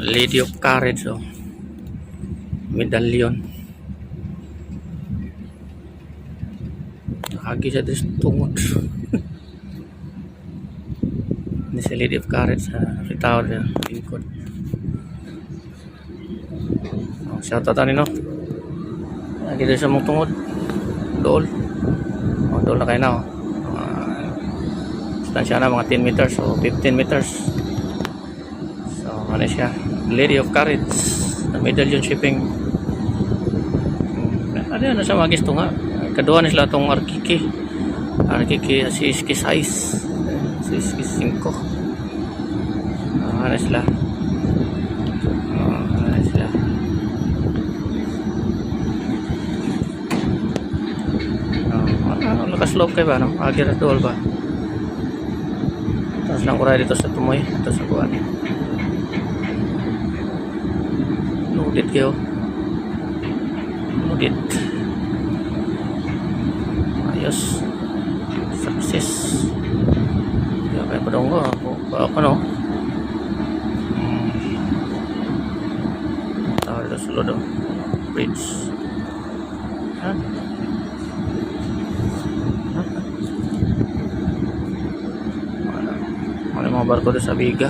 Lady of Courage, oh. Medallion. Nakagi siya dito sa tungod. Ini si Lady of Courage sa Tower niya, lingkod. Oh, shoutout ani no. Lagi dito sa mong tungod. Dool. Oh, dool na kayo na, oh. Distansya na mga 10 meters o 15 meters. So ano siya, Lady of Courage, the Medallion Shipping. Ano yun, nasa magis to nga. Kadua na sila itong Arkiki Siski size, Siski 5. Ano sila, ano sila. Lakas loob kayo ba, no? Agir at dool ba? Tapos lang kuray dito sa tumoy. Ito sa buwan. Loaded kayo. Loaded. Ayos. Success. Kaya kaya padong ko. Ano? Tawag dito sa lodo. Bridge. Ha? Mga barko doon sa Biga.